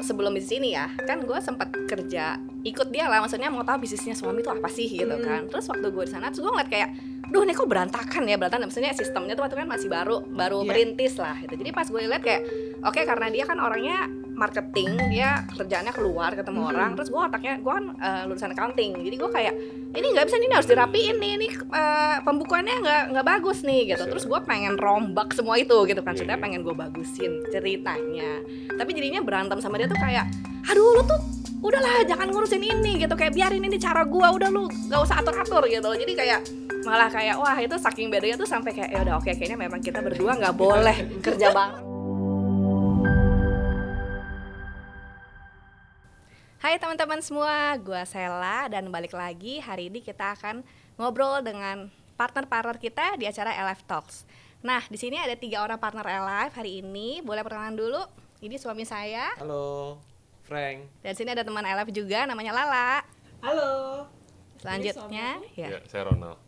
sebelum bisnis ini ya, kan gue sempat kerja ikut dia lah, maksudnya mau tahu bisnisnya suami itu apa sih gitu kan. Terus waktu gue di sana, terus gue ngeliat kayak, duh ini kok berantakan ya, maksudnya sistemnya tuh waktu kan masih baru merintis lah gitu. Jadi pas gue lihat kayak, oke, karena dia kan orangnya marketing, dia kerjaannya keluar ketemu orang, terus gue otaknya, gue kan lulusan accounting, jadi gue kayak ini nggak bisa, ini harus dirapiin nih, ini pembukuannya nggak bagus nih gitu. Terus gue pengen rombak semua itu gitu kan, sebenarnya pengen gue bagusin ceritanya, tapi jadinya berantem sama dia tuh kayak, aduh lu tuh udahlah jangan ngurusin ini gitu, kayak biarin ini cara gue, udah lu gak usah atur-atur gitu. Jadi kayak malah kayak wah itu saking bedanya tuh sampai kayak ya udah oke, kayaknya memang kita berdua nggak boleh kerja bareng. Hai teman-teman semua, gue Sela dan balik lagi. Hari ini kita akan ngobrol dengan partner-partner kita di acara Alive Talks. Nah, di sini ada 3 orang partner Alive hari ini. Boleh perkenalan dulu? Ini suami saya. Halo, Frank. Dan sini ada teman Alive juga, namanya Lala. Halo. Selanjutnya, Ya, saya Ronald.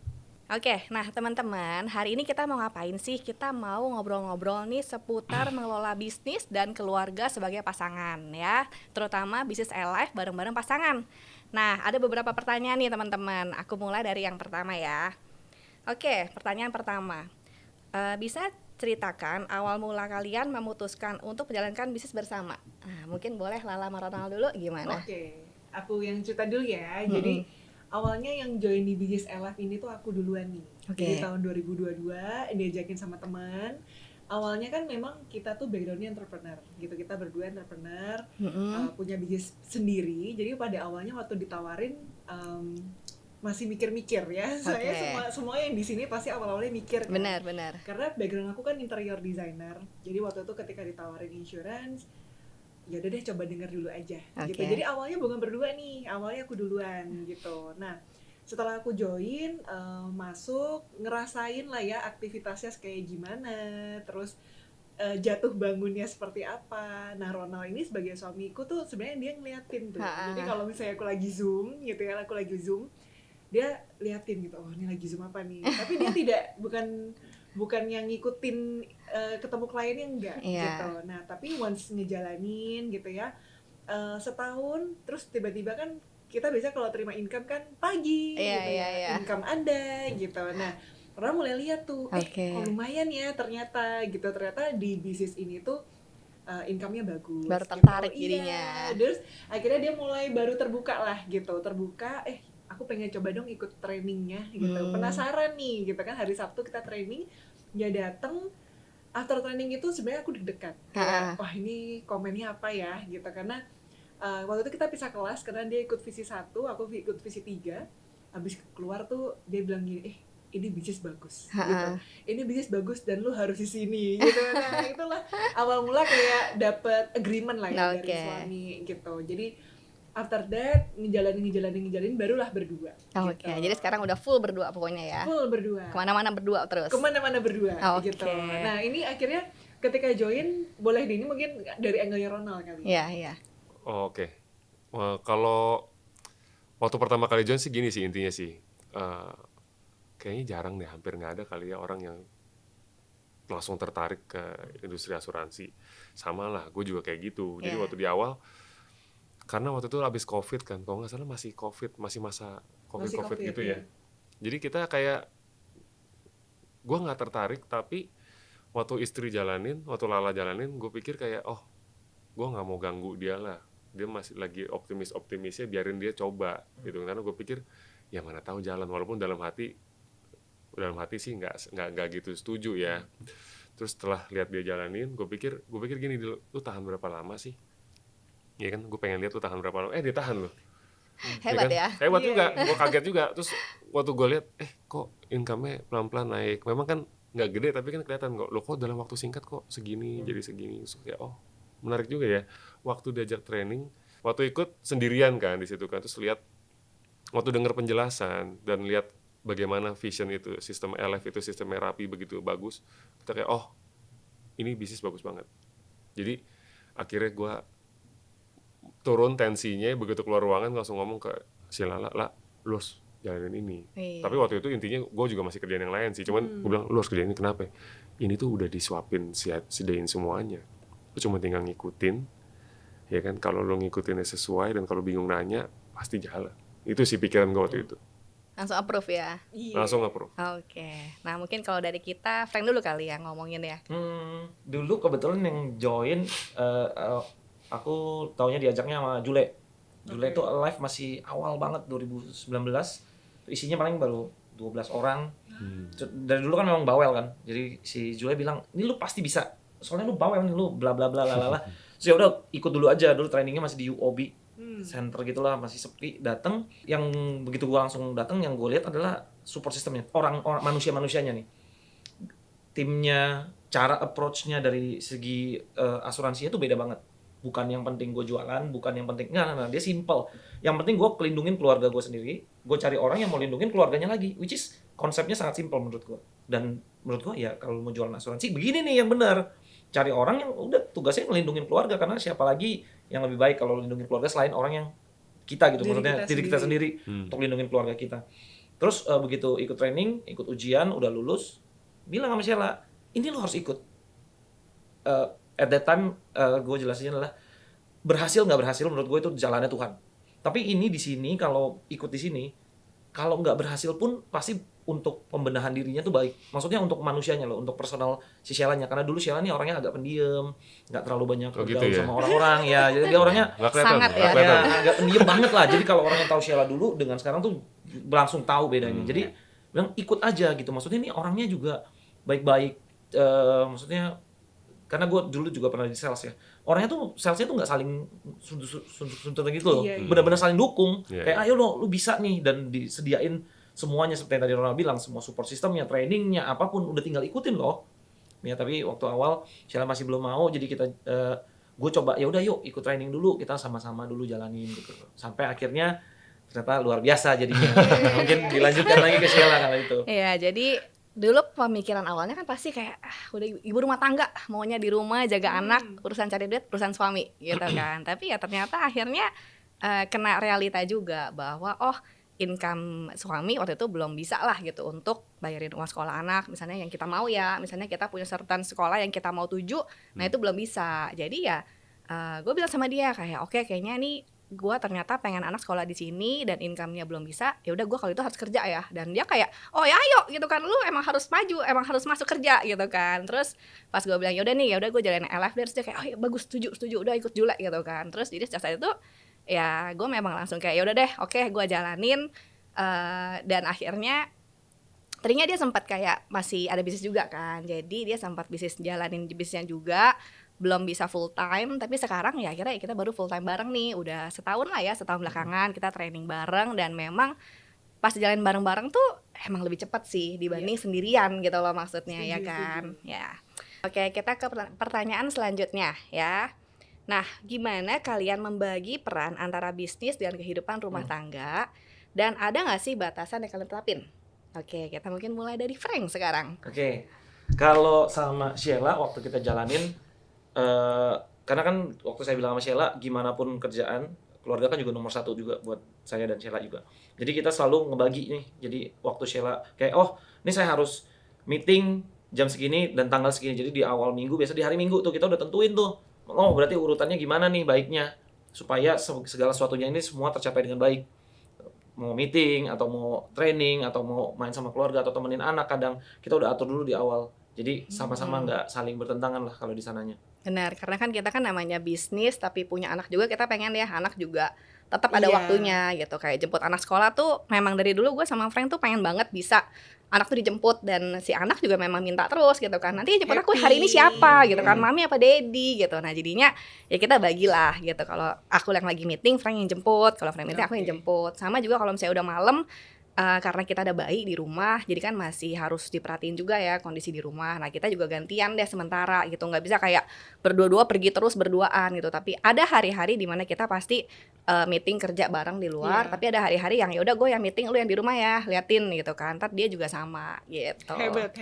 Oke, nah teman-teman, hari ini kita mau ngapain sih? Kita mau ngobrol-ngobrol nih seputar mengelola bisnis dan keluarga sebagai pasangan ya, terutama bisnis Alive bareng-bareng pasangan. Nah, ada beberapa pertanyaan nih teman-teman. Aku mulai dari yang pertama ya. Oke, pertanyaan pertama. Bisa ceritakan awal mula kalian memutuskan untuk menjalankan bisnis bersama? Nah, mungkin boleh Lala sama Ronald dulu, gimana? Oke, aku yang cerita dulu ya. Jadi awalnya yang join di bisnis Alive ini tuh aku duluan nih. Jadi tahun 2022 diajakin sama teman. Awalnya kan memang kita tuh backgroundnya entrepreneur gitu. Kita berdua entrepreneur, punya bisnis sendiri. Jadi pada awalnya waktu ditawarin masih mikir-mikir ya. Saya semua yang di sini pasti awal-awalnya mikir kan. Benar. Karena background aku kan interior designer. Jadi waktu itu ketika ditawarin insurance, ya udah deh coba dengar dulu aja gitu. Jadi awalnya bukan berdua nih, awalnya aku duluan gitu. Nah setelah aku join, masuk, ngerasain lah ya aktivitasnya kayak gimana, terus jatuh bangunnya seperti apa. Nah Ronald ini sebagai suamiku tuh sebenarnya dia ngeliatin tuh. Jadi kalau misalnya aku lagi zoom gitu ya, dia liatin gitu, oh ini lagi zoom apa nih. Tapi dia bukan yang ngikutin ketemu kliennya enggak gitu. Nah tapi once ngejalanin gitu ya, setahun terus tiba-tiba kan kita biasa kalau terima income kan pagi gitu ya, income ada gitu. Nah orang mulai lihat tuh, kok lumayan ya ternyata gitu. Ternyata di bisnis ini tuh income-nya bagus. Baru tertarik gitu. jadinya. Terus akhirnya dia mulai baru terbuka lah gitu. Aku pengen coba dong ikut trainingnya gitu. Penasaran nih gitu kan, hari Sabtu kita training. Dia dateng, after training itu sebenarnya aku deg-degan. Wah ini komennya apa ya gitu. Karena waktu itu kita pisah kelas karena dia ikut visi 1, aku ikut visi 3. Habis keluar tuh dia bilang gini, ini bisnis bagus gitu. Ini bisnis bagus dan lu harus di sini gitu. Nah itulah awal mula kayak dapet agreement lah ya dari suami gitu. Jadi after that ngejalanin barulah berdua. Oke, jadi sekarang udah full berdua pokoknya ya. Full berdua. Kemana-mana berdua terus. Kemana-mana berdua gitu. Nah ini akhirnya ketika join, boleh ini mungkin dari angle-nya Ronald kali. Iya. Oke. Kalau waktu pertama kali join sih gini sih intinya sih. Kayaknya jarang deh, hampir nggak ada kali ya orang yang langsung tertarik ke industri asuransi. Sama lah, gue juga kayak gitu. Jadi waktu di awal, karena waktu itu habis COVID kan, kalau nggak salah masih masa COVID gitu ya. Jadi kita kayak, gue nggak tertarik, tapi waktu istri jalanin, waktu Lala jalanin, gue pikir kayak, oh, gue nggak mau ganggu dia lah. Dia masih lagi optimisnya, biarin dia coba gitu. Karena gue pikir, ya mana tahu jalan, walaupun dalam hati sih nggak gitu setuju ya. Terus setelah lihat dia jalanin, gue pikir gini, lu tahan berapa lama sih? Iya kan, gue pengen lihat lu tahan berapa lama. Dia tahan loh. Hebat ya? Hebat juga, gue kaget juga. Terus waktu gue lihat, kok income-nya pelan-pelan naik. Memang kan nggak gede, tapi kan kelihatan kok. Lo kok dalam waktu singkat kok segini, jadi segini. Terus kayak, oh menarik juga ya. Waktu diajak training, waktu ikut sendirian kan di situ kan. Terus lihat, waktu dengar penjelasan dan lihat bagaimana vision itu, sistem Alive itu sistemnya rapi begitu bagus. Kita kayak, oh ini bisnis bagus banget. Jadi akhirnya gue turun tensinya, begitu keluar ruangan langsung ngomong ke si Lala, lu harus jalanin ini. Tapi waktu itu intinya gue juga masih kerjaan yang lain sih, cuman gue bilang lu harus kerjain ini. Kenapa? Ini tuh udah disuapin, sediain semuanya, lu cuma tinggal ngikutin, Ya kan, kalau lo ngikutinnya sesuai dan kalau bingung nanya pasti jalan. Itu sih pikiran gue waktu itu. Langsung approve ya. Iya. Langsung approve. Oke. Nah, mungkin kalau dari kita Frank dulu kali ya ngomongin ya. Dulu kebetulan yang join aku taunya diajaknya sama Jule. Jule itu live masih awal banget 2019. Isinya paling baru 12 orang. Dari dulu kan memang bawel kan. Jadi si Jule bilang, "Ini lu pasti bisa. Soalnya lu bawel nih, lu bla bla bla lalala." So ya udah ikut dulu aja. Dulu trainingnya masih di UOB center gitulah, masih sepi. Datang, yang begitu gua langsung datang, yang gue lihat adalah support systemnya, orang manusianya nih, timnya, cara approach-nya dari segi asuransinya tuh beda banget. Bukan yang penting gue jualan, bukan yang penting enggak, dia simple. Yang penting gue kelindungin keluarga gue sendiri, gue cari orang yang mau lindungin keluarganya lagi, which is konsepnya sangat simple menurut gue. Dan menurut gue ya kalau mau jualan asuransi begini nih yang benar. Cari orang yang udah tugasnya ngelindungin keluarga, karena siapa lagi yang lebih baik kalau lindungin keluarga selain orang yang kita gitu, maksudnya diri kita sendiri untuk lindungin keluarga kita. Terus begitu ikut training, ikut ujian, udah lulus, bilang sama Sheila, ini lo harus ikut. At that time gue jelasinnya adalah berhasil nggak berhasil menurut gue itu jalannya Tuhan. Tapi ini di sini kalau ikut di sini, kalau nggak berhasil pun pasti untuk pembenahan dirinya tuh baik. Maksudnya untuk manusianya loh, untuk personal si Sheila-nya. Karena dulu Sheila nih orangnya agak pendiam, nggak terlalu banyak bergaul sama orang-orang ya. Jadi dia orangnya Sangat ya. agak pendiam banget lah. Jadi kalau orang yang tahu Sheila dulu dengan sekarang tuh langsung tahu bedanya. Jadi bilang ikut aja gitu. Maksudnya ini orangnya juga baik-baik. Maksudnya karena gue dulu juga pernah di sales ya. Orangnya tuh salesnya tuh nggak saling suntuk gitu loh. Benar-benar saling dukung. Kayak ayo lo, lu bisa nih, dan disediain semuanya seperti yang tadi Ronald bilang, semua support sistemnya, trainingnya, apapun udah tinggal ikutin loh. Ya tapi waktu awal Sheila masih belum mau, jadi kita gue coba ya udah yuk ikut training dulu, kita sama-sama dulu jalanin gitu. Sampai akhirnya ternyata luar biasa jadinya. Mungkin dilanjutkan lagi ke Sheila kalau itu. Iya, jadi dulu pemikiran awalnya kan pasti kayak udah ibu rumah tangga, maunya di rumah jaga anak, urusan cari duit urusan suami gitu kan. Tapi ya ternyata akhirnya kena realita juga bahwa income suami waktu itu belum bisa lah gitu untuk bayarin uang sekolah anak misalnya yang kita mau ya, misalnya kita punya certain sekolah yang kita mau tuju, nah itu belum bisa. Jadi ya gue bilang sama dia kayak oke, kayaknya nih gue ternyata pengen anak sekolah di sini dan income-nya belum bisa, ya udah gue kalau itu harus kerja ya. Dan dia kayak oh ya ayo gitu kan, lu emang harus maju, emang harus masuk kerja gitu kan. Terus pas gue bilang ya udah gue jalanin LF, dia kayak oh ya bagus, setuju udah ikut Jule gitu kan. Terus jadi sejak saat itu ya gue memang langsung kayak ya udah deh oke, gue jalanin. Dan akhirnya tadinya dia sempat kayak masih ada bisnis juga kan, jadi dia sempat jalanin bisnisnya juga, belum bisa full time. Tapi sekarang ya akhirnya kita baru full time bareng nih, udah setahun belakangan kita training bareng. Dan memang pas jalan bareng-bareng tuh emang lebih cepat sih dibanding sendirian gitu loh maksudnya. Setuju, ya kan ya. Oke, kita ke pertanyaan selanjutnya ya. Nah, gimana kalian membagi peran antara bisnis dan kehidupan rumah tangga? Dan ada nggak sih batasan yang kalian terapin? Oke, kita mungkin mulai dari Frank sekarang. Oke, kalau sama Sheila waktu kita jalanin, karena kan waktu saya bilang sama Sheila, gimana pun kerjaan, keluarga kan juga nomor satu juga buat saya dan Sheila juga. Jadi kita selalu ngebagi nih. Jadi waktu Sheila kayak ini saya harus meeting jam segini dan tanggal segini. Jadi di awal minggu, biasa di hari Minggu tuh kita udah tentuin tuh. Berarti urutannya gimana nih baiknya supaya segala sesuatunya ini semua tercapai dengan baik. Mau meeting atau mau training atau mau main sama keluarga atau temenin anak, kadang kita udah atur dulu di awal. Jadi sama-sama nggak saling bertentangan lah kalau di sananya. Benar, karena kan kita kan namanya bisnis tapi punya anak juga, kita pengen ya anak juga tetap ada waktunya gitu. Kayak jemput anak sekolah tuh memang dari dulu gue sama Frank tuh pengen banget bisa anak tuh dijemput, dan si anak juga memang minta terus gitu kan. Nanti jemput aku hari ini siapa gitu kan, mami apa daddy gitu. Nah jadinya ya kita bagilah gitu. Kalau aku yang lagi meeting, Frank yang jemput. Kalau Frank meeting, aku yang jemput. Sama juga kalau misalnya udah malam, karena kita ada bayi di rumah, jadi kan masih harus diperhatiin juga ya kondisi di rumah. Nah kita juga gantian deh sementara gitu, nggak bisa kayak berdua-dua pergi terus berduaan gitu. Tapi ada hari-hari dimana kita pasti meeting kerja bareng di luar, tapi ada hari-hari yang ya udah gue yang meeting, lu yang di rumah ya liatin gitu kan. Ntar dia juga sama gitu. Hebat.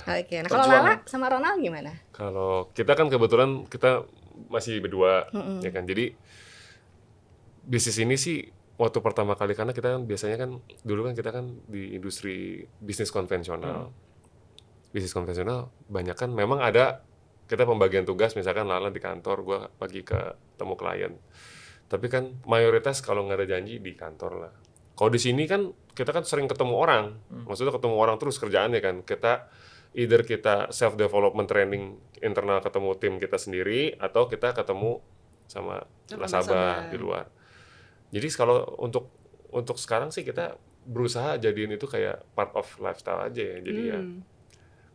Oke, nah kalau Lala sama Ronald gimana? Kalau kita kan kebetulan kita masih berdua, ya kan. Jadi bisnis ini sih waktu pertama kali, karena kita kan biasanya kan dulu kan kita kan di industri bisnis konvensional. Bisnis konvensional banyak kan memang ada kita pembagian tugas, misalkan Lala di kantor, gue pergi ke ketemu klien. Tapi kan mayoritas kalau nggak ada janji di kantor lah. Kalau di sini kan kita kan sering ketemu orang, maksudnya ketemu orang terus kerjaannya kan. Either kita self development training internal ketemu tim kita sendiri atau kita ketemu sama nasabah di luar. Jadi kalau untuk sekarang sih kita berusaha jadiin itu kayak part of lifestyle aja ya. Jadi ya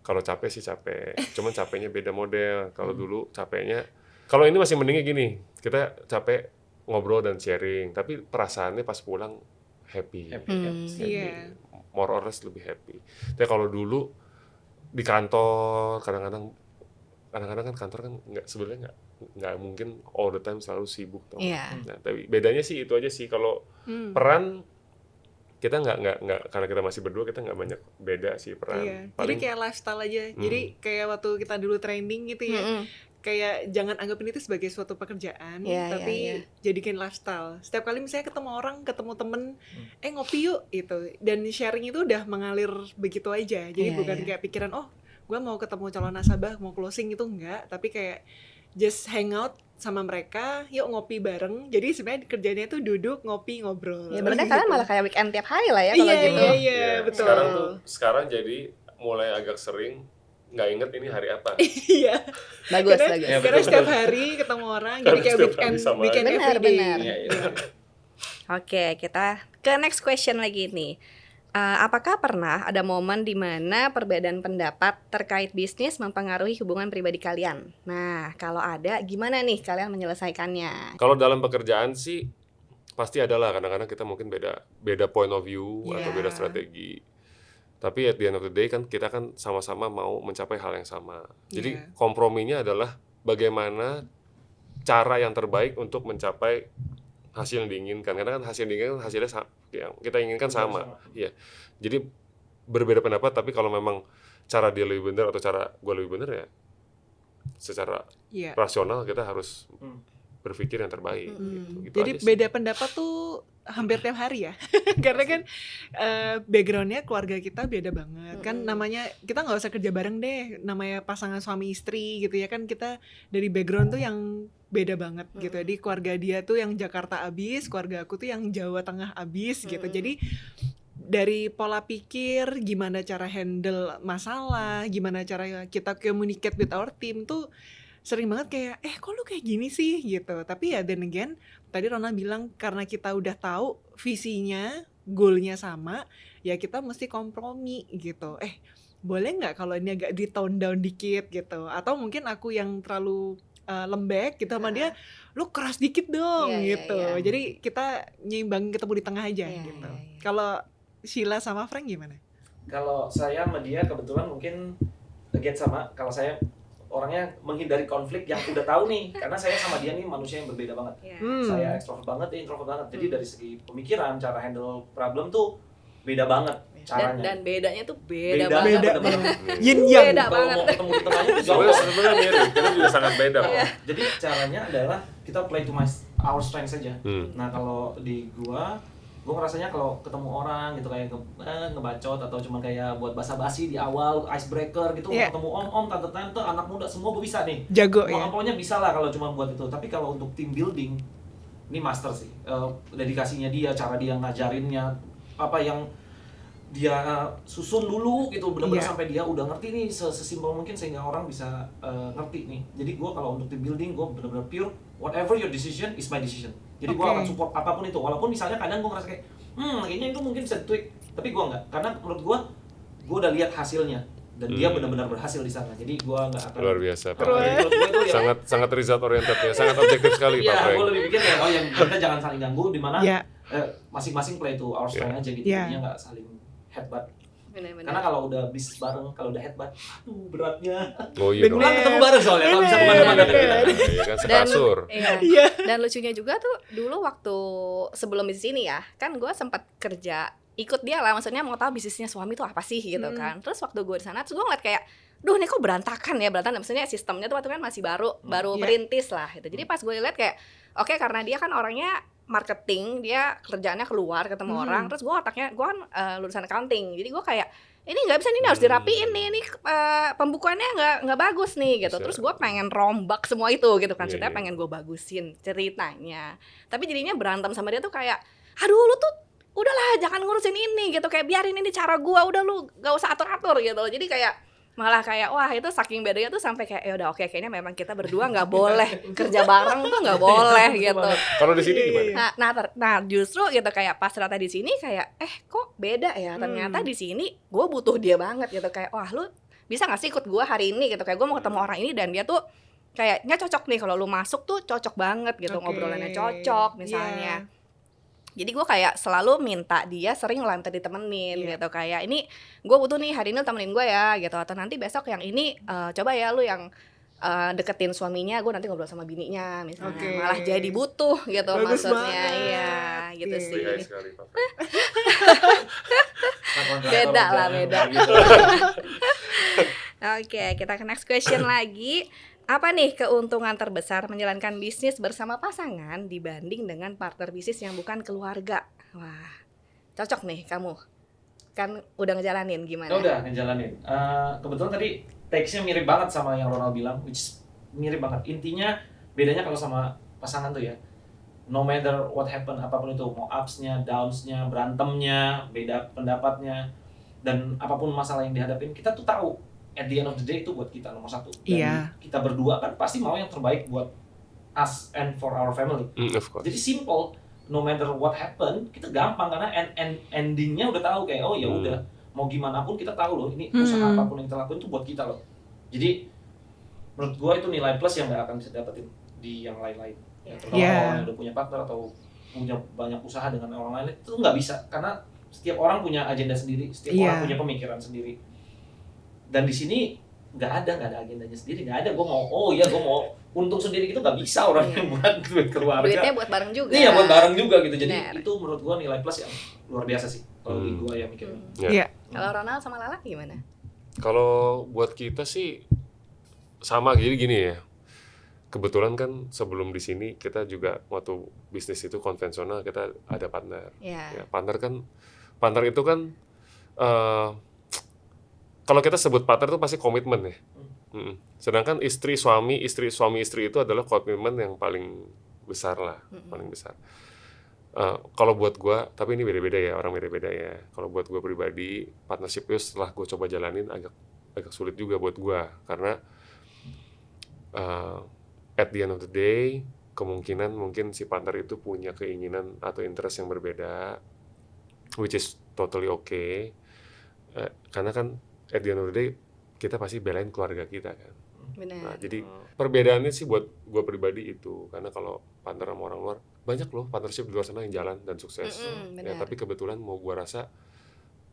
kalau capek sih capek, cuman capeknya beda model. Kalau dulu capeknya, kalau ini masih mendingnya gini, kita capek ngobrol dan sharing, tapi perasaannya pas pulang happy. Iya. More or less lebih happy. Tapi kalau dulu di kantor kadang-kadang kan kantor kan sebenarnya nggak mungkin all the time selalu sibuk tau. Nah, tapi bedanya sih itu aja sih. Kalau peran kita nggak karena kita masih berdua, kita nggak banyak beda sih peran. Iya. Jadi kayak lifestyle aja. Jadi kayak waktu kita dulu training gitu ya. Kayak jangan anggap ini tuh sebagai suatu pekerjaan, tapi jadikan lifestyle. Setiap kali misalnya ketemu orang, ketemu temen, ngopi yuk gitu. Dan sharing itu udah mengalir begitu aja. Jadi bukan kayak pikiran, oh gue mau ketemu calon nasabah, mau closing, itu enggak. Tapi kayak just hang out sama mereka, yuk ngopi bareng. Jadi sebenarnya kerjanya tuh duduk, ngopi, ngobrol. Ya bener kalian malah kayak weekend tiap hari lah ya kalau gitu. Iya, betul. Sekarang jadi mulai agak sering nggak inget ini hari apa. Iya. Bagus. Karena setiap hari ketemu orang, jadi kayak weekend everyday. Benar. Oke, kita ke next question lagi nih. Apakah pernah ada momen di mana perbedaan pendapat terkait bisnis mempengaruhi hubungan pribadi kalian? Nah, kalau ada, gimana nih kalian menyelesaikannya? Kalau dalam pekerjaan sih pasti ada lah. Kadang-kadang kita mungkin beda point of view atau beda strategi. Tapi at the end of the day kan kita kan sama-sama mau mencapai hal yang sama. Jadi komprominya adalah bagaimana cara yang terbaik untuk mencapai hasil yang diinginkan. Karena kan hasil yang diinginkan hasilnya yang kita inginkan sama. Iya. Jadi berbeda pendapat, tapi kalau memang cara dia lebih benar atau cara gue lebih benar ya secara rasional kita harus berpikir yang terbaik. Gitu jadi beda pendapat tuh hampir tiap hari ya. Karena kan backgroundnya keluarga kita beda banget. Kan namanya kita nggak usah kerja bareng deh. Namanya pasangan suami istri gitu ya kan, kita dari background tuh yang beda banget gitu. Jadi keluarga dia tuh yang Jakarta abis, keluarga aku tuh yang Jawa Tengah abis gitu. Jadi dari pola pikir, gimana cara handle masalah, gimana cara kita communicate with our team tuh sering banget kayak, kok lu kayak gini sih gitu. Tapi ya then again, tadi Rona bilang karena kita udah tahu visinya, goalnya sama, ya kita mesti kompromi gitu. Boleh nggak kalau ini agak di tone down dikit gitu? Atau mungkin aku yang terlalu lembek gitu sama dia, lu keras dikit dong gitu. Jadi kita nyimbangin, ketemu di tengah aja gitu. Kalau Sheila sama Frank gimana? Kalau saya sama dia kebetulan mungkin again sama. Kalau saya orangnya menghindari konflik yang udah tahu nih, karena saya sama dia nih manusia yang berbeda banget. Saya extrovert banget, dia introvert banget. Jadi dari segi pemikiran, cara handle problem tuh beda banget caranya. Dan bedanya tuh beda banget. Yin yang. Beda Kalau banget. mau ketemu di tengahnya tuh jauh. Sebenarnya mirip, kita juga sangat beda kok. Jadi caranya adalah kita play to our strengths saja. Nah kalau di gue ngerasanya kalau ketemu orang gitu kayak ngebacot atau cuma kayak buat basa-basi di awal, icebreaker gitu, ketemu om, tante-tante, anak muda semua gue bisa nih. Jago Pokoknya bisa lah kalau cuma buat itu. Tapi kalau untuk team building, ini master sih. Dedikasinya dia, cara dia ngajarinnya, apa yang dia susun dulu gitu, benar-benar sampai dia udah ngerti nih sesimpel mungkin sehingga orang bisa ngerti nih. Jadi gue kalau untuk team building gue benar-benar pure, whatever your decision is my decision. Jadi gue akan support apapun itu, walaupun misalnya kadang gue ngerasa kayak kayaknya itu mungkin bisa tweak, tapi gue enggak, karena menurut gue udah lihat hasilnya dan dia benar-benar berhasil di sana. Jadi gue nggak akan. Luar biasa, Pak. Sangat result oriented ya, sangat objektif sekali Pak Frank. Iya, gue lebih pikir kayak yang kita jangan saling ganggu, di mana masing-masing play to our strength aja gitu, jadinya nggak saling headbutt. Bener-bener. Karena kalau udah bisnis bareng, kalau udah headbutt, aduh beratnya. Oh iya dong. Pulang ketemu bareng soalnya, kalau bisa kemana-mana. Iya kan sekasur. Dan lucunya juga tuh dulu waktu sebelum bisnis ini ya, kan gue sempat kerja ikut dia lah, maksudnya mau tahu bisnisnya suami tuh apa sih gitu kan. Terus waktu gue di sana, terus gue ngeliat kayak, duh ini kok berantakan, maksudnya sistemnya tuh waktu kan masih baru merintis lah gitu. Jadi pas gue lihat kayak, oke, karena dia kan orangnya marketing, dia kerjaannya keluar ketemu orang, terus gue otaknya, gue kan lulusan accounting, jadi gue kayak ini nggak bisa nih, ini harus dirapiin nih, ini pembukuannya nggak bagus nih gitu. Bisa. Terus gue pengen rombak semua itu gitu kan, Iya, ceritanya iya. pengen gue bagusin ceritanya, tapi jadinya berantem sama dia tuh kayak, aduh lu tuh udahlah jangan ngurusin ini gitu, kayak biarin ini cara gue, udah lu gak usah atur-atur gitu. Jadi kayak malah kayak wah itu saking bedanya tuh sampai kayak ya udah oke, kayaknya memang kita berdua nggak boleh kerja bareng tuh nggak boleh gitu. Kalau di sini gimana? Nah justru gitu kayak pas ternyata di sini kayak kok beda ya, ternyata di sini gue butuh dia banget gitu, kayak wah lu bisa nggak sih ikut gue hari ini gitu, kayak gue mau ketemu orang ini dan dia tuh kayaknya cocok nih, kalau lu masuk tuh cocok banget gitu, ngobrolannya cocok misalnya. Jadi gue kayak selalu minta dia sering lah minta ditemenin gitu, kayak ini gue butuh nih hari ini temenin gue ya gitu, atau nanti besok yang ini coba ya lu yang deketin suaminya, gue nanti ngobrol sama bininya misalnya. Malah jadi butuh gitu. Bagus maksudnya banget. iya gitu Iya. sih. Baik sekali, Pak. Beda lah, beda. Gitu. Oke, kita ke next question lagi. Apa nih keuntungan terbesar menjalankan bisnis bersama pasangan dibanding dengan partner bisnis yang bukan keluarga? Wah, cocok nih kamu. Kan udah ngejalanin gimana? Ya udah ngejalanin. Kebetulan tadi teksnya mirip banget sama yang Ronald bilang, which is mirip banget. Intinya bedanya kalau sama pasangan tuh ya, no matter what happen, apapun itu, mau ups-nya, downs-nya, berantemnya, beda pendapatnya, dan apapun masalah yang dihadapin, kita tuh tahu at the end of the day itu buat kita nomor satu. Dan Iya. kita berdua kan pasti mau yang terbaik buat us and for our family. Of course. Jadi simple, no matter what happen, kita gampang karena endingnya udah tahu kayak oh ya udah mau gimana pun kita tahu loh ini usaha apapun yang kita lakuin itu buat kita loh. Jadi menurut gua itu nilai plus yang nggak akan bisa dapetin di yang lain-lain. Ya, terutama orang yang udah punya partner atau punya banyak usaha dengan orang lain itu nggak bisa karena setiap orang punya agenda sendiri, setiap orang punya pemikiran sendiri. Dan di sini nggak ada agendanya sendiri, nggak ada gua mau untung sendiri gitu, nggak bisa orang yang buat duit keluarga. Duitnya buat bareng juga. Iya buat bareng juga gitu. Jadi Bener. itu menurut gua nilai plus yang luar biasa sih kalau di gua ya mikirnya. Ya. Kalau Ronald sama Lala gimana? Kalau buat kita sih sama, jadi gini ya. Kebetulan kan sebelum di sini kita juga waktu bisnis itu konvensional kita ada partner. Iya. Ya, partner itu kan kalau kita sebut partner itu pasti komitmen ya. Sedangkan istri suami istri itu adalah komitmen yang paling besar lah, paling besar. Kalau buat gua, tapi ini beda-beda ya, orang beda-beda ya. Kalau buat gua pribadi, partnership itu setelah gua coba jalanin agak sulit juga buat gua karena at the end of the day kemungkinan mungkin si partner itu punya keinginan atau interest yang berbeda, which is totally okay. Karena kan at the end of the day kita pasti belain keluarga kita kan. Benar. Nah, jadi perbedaannya sih buat gue pribadi itu, karena kalau partner sama orang luar banyak loh partnership di luar sana yang jalan dan sukses. Ya, tapi kebetulan mau gue rasa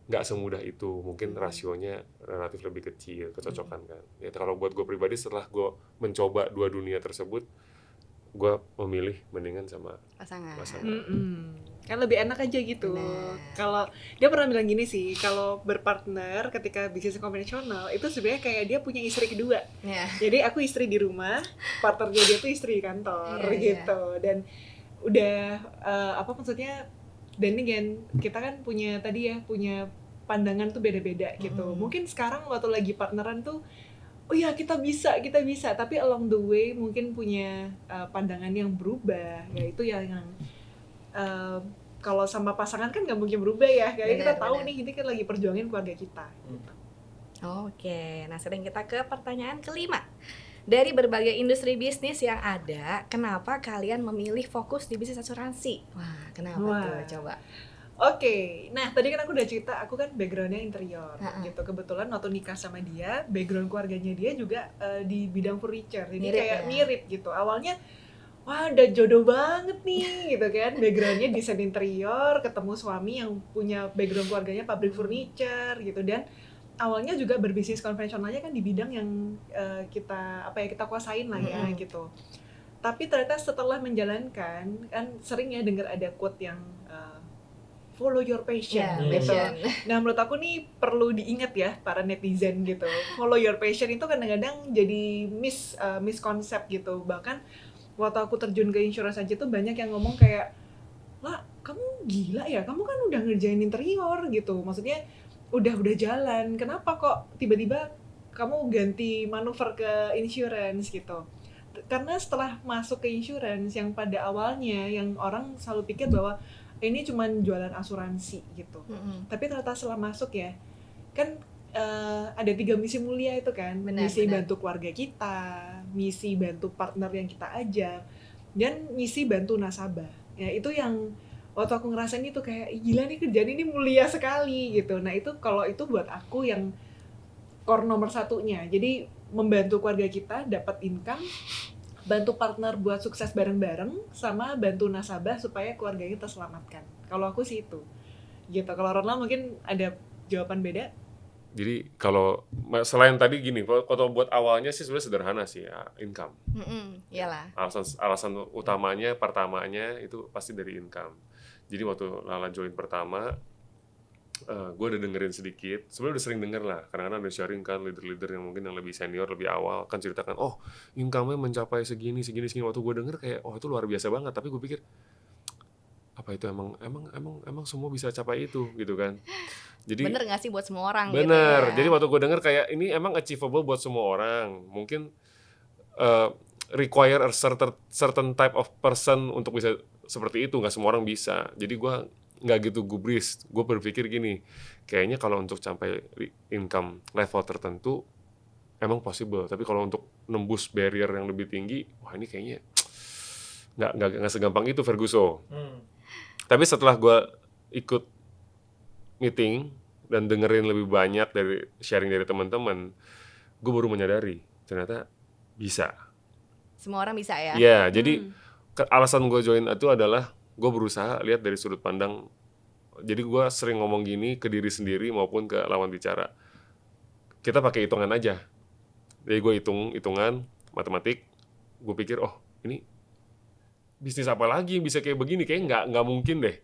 nggak semudah itu, mungkin rasionya relatif lebih kecil, kecocokan kan. Ya kalau buat gue pribadi setelah gue mencoba dua dunia tersebut, gue memilih mendingan sama Pasangan. Kan lebih enak aja gitu. Kalau dia pernah bilang gini sih, kalau berpartner ketika bisnis konvensional itu sebenarnya kayak dia punya istri kedua. Ya. Jadi aku istri di rumah, partnernya dia tuh istri di kantor gitu. Dan udah apa maksudnya? Dan again, kita kan punya tadi ya, punya pandangan tuh beda-beda gitu. Mungkin sekarang waktu lagi partneran tuh oh ya kita bisa, tapi along the way mungkin punya pandangan yang berubah. Ya itu yang kalau sama pasangan kan nggak mungkin berubah ya, kayak kita tahu nih ini kan lagi perjuangin keluarga kita. Oke, nah sekarang kita ke pertanyaan kelima. Dari berbagai industri bisnis yang ada, kenapa kalian memilih fokus di bisnis asuransi? Wah, kenapa tuh? Coba. Oke, nah tadi kan aku udah cerita, aku kan backgroundnya interior gitu. Kebetulan waktu nikah sama dia, background keluarganya dia juga di bidang furniture, jadi kayak mirip gitu. Awalnya wah udah jodoh banget nih gitu kan, backgroundnya desain interior, ketemu suami yang punya background keluarganya pabrik furniture gitu, dan awalnya juga berbisnis konvensionalnya kan di bidang yang kita kuasain lah ya gitu. Tapi ternyata setelah menjalankan, kan sering ya dengar ada quote yang follow your passion gitu. Nah menurut aku nih perlu diingat ya para netizen gitu, follow your passion itu kadang-kadang jadi miskonsep gitu. Bahkan waktu aku terjun ke insurance aja tuh banyak yang ngomong kayak, lah kamu gila ya, kamu kan udah ngerjain interior gitu, maksudnya udah jalan, kenapa kok tiba-tiba kamu ganti manuver ke insurance gitu? Karena setelah masuk ke insurance yang pada awalnya yang orang selalu pikir bahwa ini cuman jualan asuransi gitu. Tapi ternyata setelah masuk ya, kan ada 3 misi mulia itu kan. Misi bantu keluarga kita, misi bantu partner yang kita ajak, dan misi bantu nasabah. Ya itu yang waktu aku ngerasain itu kayak gila nih kerjaan ini mulia sekali gitu. Nah itu kalau itu buat aku yang core nomor satunya. Jadi membantu keluarga kita dapat income, bantu partner buat sukses bareng-bareng, sama bantu nasabah supaya keluarga kita terselamatkan. Kalau aku sih itu gitu. Kalau Ronald mungkin ada jawaban beda. Jadi kalau selain tadi gini, kalau buat awalnya sih sebenarnya sederhana sih ya, income. Iyalah. Alasan utamanya, pertamanya itu pasti dari income. Jadi waktu Lala join pertama, gue udah dengerin sedikit. Sebenarnya udah sering denger lah. Kadang-kadang ada sharing kan leader-leader yang mungkin yang lebih senior, lebih awal kan ceritakan, oh income-nya mencapai segini. Waktu gue denger kayak, oh itu luar biasa banget. Tapi gue pikir, apa itu emang semua bisa capai itu gitu kan? Jadi bener nggak sih buat semua orang? Bener. Gitu ya? Jadi waktu gue denger kayak ini emang achievable buat semua orang. Mungkin require a certain type of person untuk bisa seperti itu. Nggak semua orang bisa. Jadi gue nggak gitu gubris. Gue berpikir gini, kayaknya kalau untuk capai income level tertentu emang possible. Tapi kalau untuk nembus barrier yang lebih tinggi, wah ini kayaknya nggak segampang itu Ferguson. Tapi setelah gue ikut meeting dan dengerin lebih banyak dari sharing dari teman-teman, gue baru menyadari ternyata bisa. Semua orang bisa ya? Iya, jadi alasan gue join itu adalah gue berusaha lihat dari sudut pandang. Jadi gue sering ngomong gini ke diri sendiri maupun ke lawan bicara. Kita pakai hitungan aja. Jadi gue hitungan matematik. Gue pikir, oh ini bisnis apa lagi yang bisa kayak begini? Kayaknya nggak mungkin deh.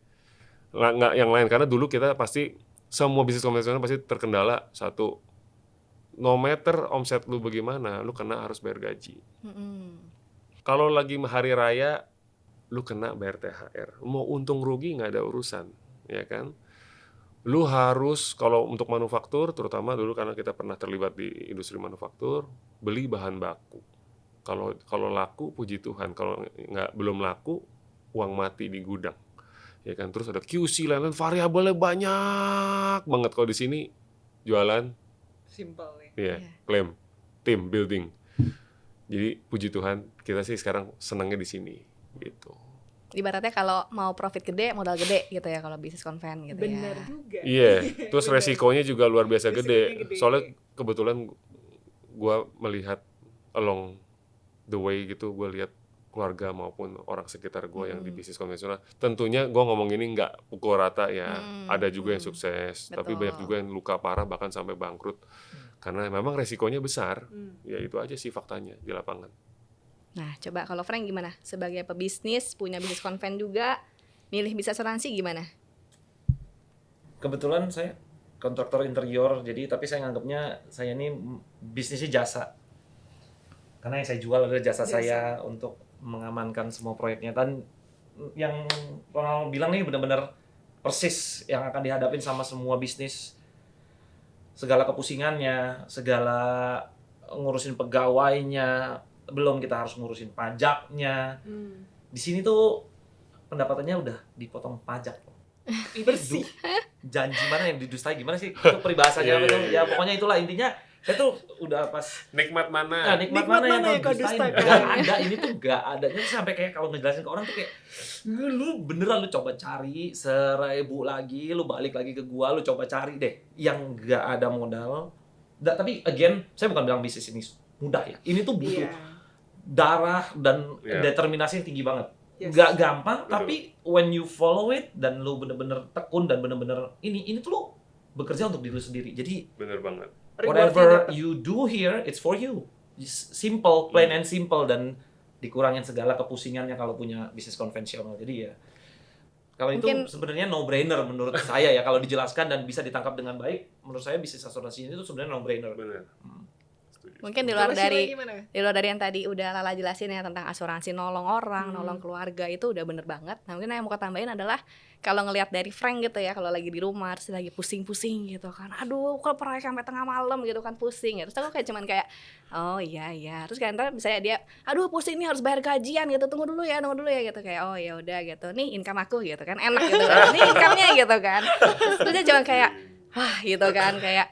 Nggak yang lain, karena dulu kita pasti semua bisnis konvensional pasti terkendala satu, no matter omset lu bagaimana, lu kena harus bayar gaji. Kalau lagi hari raya lu kena bayar THR, mau untung rugi nggak ada urusan, ya kan? Lu harus, kalau untuk manufaktur terutama dulu karena kita pernah terlibat di industri manufaktur, beli bahan baku. Kalau laku puji Tuhan, kalau belum laku uang mati di gudang. Ya kan, terus ada QC lain variabelnya banyak banget. Kalau di sini jualan Simple ya. iya, klaim, tim building. Jadi puji Tuhan kita sih sekarang senangnya di sini gitu. Ibaratnya kalau mau profit gede, modal gede gitu ya kalau bisnis konven gitu. Bener ya. juga. Iya, terus resikonya juga luar biasa Resikonya gede. Soalnya kebetulan gua melihat along the way gitu, gue lihat keluarga maupun orang sekitar gue yang di bisnis konvensional. Tentunya gue ngomong ini nggak pukul rata ya. Ada juga yang sukses, tapi banyak juga yang luka parah bahkan sampai bangkrut. Karena memang resikonya besar. Ya itu aja sih faktanya di lapangan. Nah, coba kalau Frank gimana? Sebagai pebisnis, punya bisnis konven juga, milih bisnis asuransi gimana? Kebetulan saya kontraktor interior, jadi tapi saya nganggapnya saya ini bisnisnya jasa. Karena yang saya jual adalah jasa saya untuk mengamankan semua proyeknya. Dan yang Ronald bilang nih benar-benar persis yang akan dihadapin sama semua bisnis. Segala kepusingannya, segala ngurusin pegawainya, belum kita harus ngurusin pajaknya. Di sini tuh pendapatannya udah dipotong pajak. Bersih. Janji mana yang didustai gimana sih? Itu peribahasanya apa tuh? Ya pokoknya itulah intinya. Saya tuh udah pas nikmat mana? Nah, nikmat mana yang kau dustain? dustakan? Gak ada, ini tuh gak ada. Jadi sampai kayak kalau ngejelasin ke orang tuh kayak lu beneran lu coba cari 1.000 lagi, lu balik lagi ke gua, lu coba cari deh yang gak ada modal. Tapi again, saya bukan bilang bisnis ini mudah ya. Ini tuh butuh darah dan determinasi yang tinggi banget. Gak gampang, tapi when you follow it dan lu bener-bener tekun dan bener-bener ini tuh lu bekerja untuk diri lu sendiri. Jadi bener banget. Whatever you do here, it's for you. Simple, plain and simple, dan dikurangin segala kepusingannya kalau punya bisnis konvensional. Jadi ya, kalau itu sebenarnya no-brainer menurut saya ya. Kalau dijelaskan dan bisa ditangkap dengan baik, menurut saya bisnis asuransi ini tuh sebenarnya no-brainer. Bener. Mungkin di luar Kalau Sheila dari gimana? yang tadi udah Lala jelasin ya tentang asuransi nolong orang, nolong keluarga itu udah bener banget. Nah mungkin yang mau aku tambahin adalah kalau ngelihat dari Frank gitu ya, kalau lagi di rumah terus lagi pusing-pusing gitu kan, aduh kok proyek sampai tengah malam gitu kan pusing ya. Terus aku kayak cuman kayak oh iya. Terus kayak ntar misalnya dia, aduh pusing nih harus bayar gajian gitu, tunggu dulu ya gitu kayak oh ya udah gitu, nih income aku gitu kan enak gitu kan, nih income-nya gitu kan. Terus dia cuman kayak wah gitu kan kayak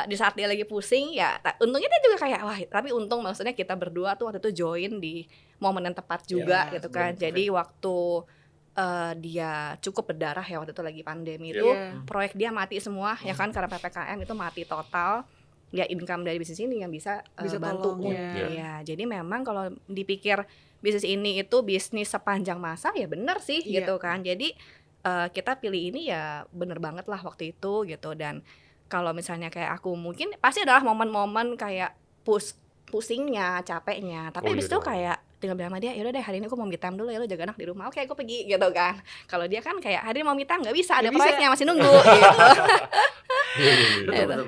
di saat dia lagi pusing ya untungnya dia juga kayak wah tapi untung maksudnya kita berdua tuh waktu itu join di momen yang tepat juga Ya, gitu kan. sebelum Jadi waktu dia cukup berdarah ya waktu itu lagi pandemi Iya. itu Iya. proyek dia mati semua ya kan karena PPKM itu mati total. Ya income dari bisnis ini yang bisa, Bisa bantu. tolong, ya. Ya, jadi memang kalau dipikir bisnis ini itu bisnis sepanjang masa ya benar sih Iya. gitu kan. Jadi kita pilih ini ya bener banget lah waktu itu gitu. Dan kalau misalnya kayak aku mungkin pasti adalah momen-momen kayak pusingnya, capeknya. Tapi Oh, abis iya itu dong. kayak tinggal bilang sama dia, yaudah deh hari ini aku mau me time dulu ya, lo jaga anak di rumah. Oke, aku pergi gitu kan. Kalau dia kan kayak hari ini mau me time nggak bisa, ada Nggak bisa. proyeknya masih nunggu gitu. Iya. Betul.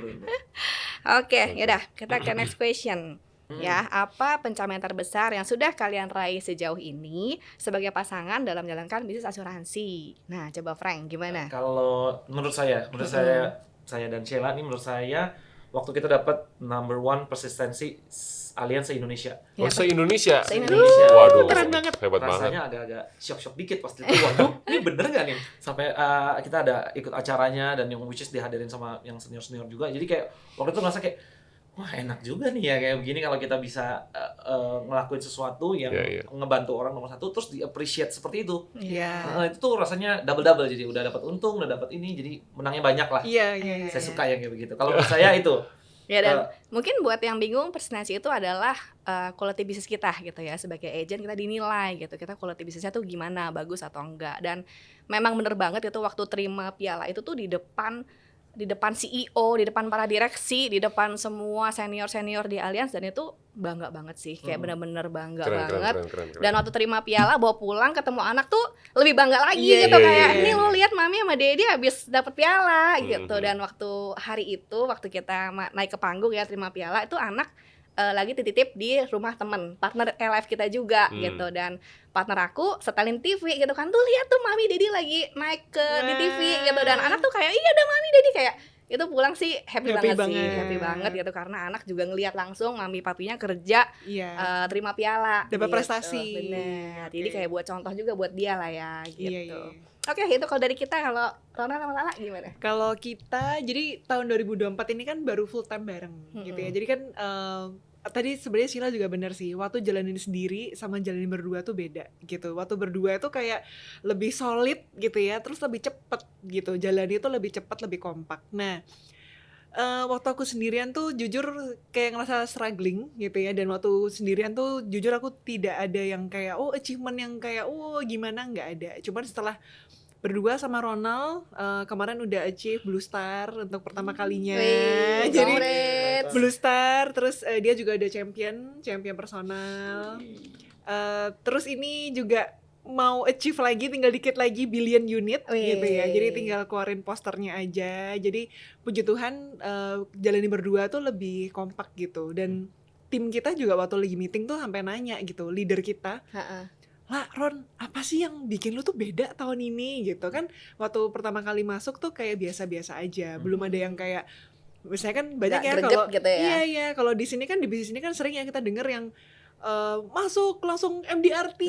Oke, yaudah kita ke next question. Ya, apa pencapaian terbesar yang sudah kalian raih sejauh ini sebagai pasangan dalam menjalankan bisnis asuransi? Nah, coba Frank, gimana? Kalau menurut saya dan Sheila nih menurut saya waktu kita dapat number 1 persistency alliance se-Indonesia. Oh, se-Indonesia. Se-Indonesia. Waduh, Keren banget. hebat banget. Rasanya agak-agak shock dikit pas itu. Waduh, ini bener nggak nih? Sampai kita ada ikut acaranya dan yang which is dihadirin sama yang senior juga. Jadi kayak waktu itu merasa kayak wah enak juga nih ya kayak begini kalau kita bisa ngelakuin sesuatu yang Iya. ngebantu orang nomor 1 terus di-appreciate seperti itu. Iya. Itu tuh rasanya double jadi udah dapat untung, udah dapat ini jadi menangnya banyak lah. Iya. Saya suka yang kayak begitu. Kalau menurut saya itu Ya dan mungkin buat yang bingung persistensi itu adalah quality bisnis kita gitu ya. Sebagai agent kita dinilai gitu. Kita quality bisnisnya tuh gimana, bagus atau enggak. Dan memang bener banget itu waktu terima piala itu tuh di depan CEO, di depan para direksi, di depan semua senior di Allianz dan itu bangga banget sih. Kayak bener-bener bangga banget. Keren. Dan waktu terima piala bawa pulang ketemu anak tuh lebih bangga lagi Iya, gitu iya, kayak iya. nih lo lihat mami sama Dedi habis dapet piala gitu. Mhm. Dan waktu hari itu waktu kita naik ke panggung ya terima piala itu anak lagi titip di rumah temen partner LF kita juga gitu. Dan partner aku setelin TV gitu kan, tuh lihat tuh mami Dedi lagi naik di TV gitu. Dan anak tuh kayak iya ada mami Dedi kayak itu pulang sih happy Happy banget sih, banget. happy banget gitu karena anak juga ngelihat langsung mami papinya kerja Iya. terima piala Dapat gitu. prestasi. Bener. Oke. Jadi kayak buat contoh juga buat dia lah ya gitu. Iya. Oke, itu kalau dari kita. Kalau Rona sama Lala gimana? Kalau kita jadi tahun 2024 ini kan baru full time bareng gitu ya. Jadi kan tadi sebenarnya Sheila juga benar sih. Waktu jalanin sendiri sama jalanin berdua tuh beda gitu. Waktu berdua tuh kayak lebih solid gitu ya, terus lebih cepet gitu. Jalannya tuh lebih cepet, lebih kompak. Nah, waktu aku sendirian tuh jujur kayak ngerasa struggling gitu ya. Dan waktu sendirian tuh jujur aku tidak ada yang kayak achievement yang kayak gimana, nggak ada. Cuman setelah berdua sama Ronald kemarin udah achieve Blue Star untuk pertama kalinya. Wih, Jadi congrats. Blue Star, terus dia juga ada champion personal. Terus ini juga mau achieve lagi, tinggal dikit lagi billion unit gitu ya. Jadi tinggal keluarin posternya aja. Jadi puji Tuhan jalanin berdua tuh lebih kompak gitu. Dan tim kita juga waktu lagi meeting tuh sampai nanya gitu, leader kita, lah Ron, apa sih yang bikin lu tuh beda tahun ini gitu kan? Waktu pertama kali masuk tuh kayak biasa-biasa aja, belum ada yang kayak misalnya kan banyak Nggak ya greget kalau gitu ya. iya kalau di sini kan di bisnis ini kan sering ya kita denger yang masuk langsung MDRT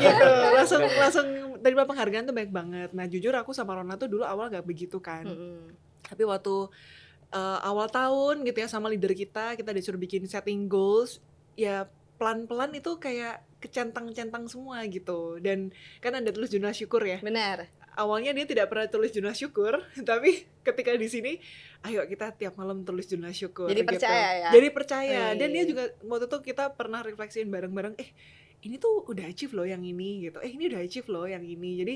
gitu langsung terima penghargaan tuh banyak banget. Nah jujur aku sama Rona tuh dulu awal gak begitu kan, tapi waktu awal tahun gitu ya sama leader kita disuruh bikin setting goals ya pelan-pelan itu kayak kecentang-centang semua gitu. Dan kan ada tulis jurnal syukur ya. Benar. Awalnya dia tidak pernah tulis jurnal syukur, tapi ketika di sini, ayo kita tiap malam tulis jurnal syukur. Jadi gitu. percaya ya? Jadi percaya. Dan dia juga waktu itu kita pernah refleksiin bareng-bareng, ini tuh udah achieve loh yang ini gitu. Ini udah achieve loh yang ini. Jadi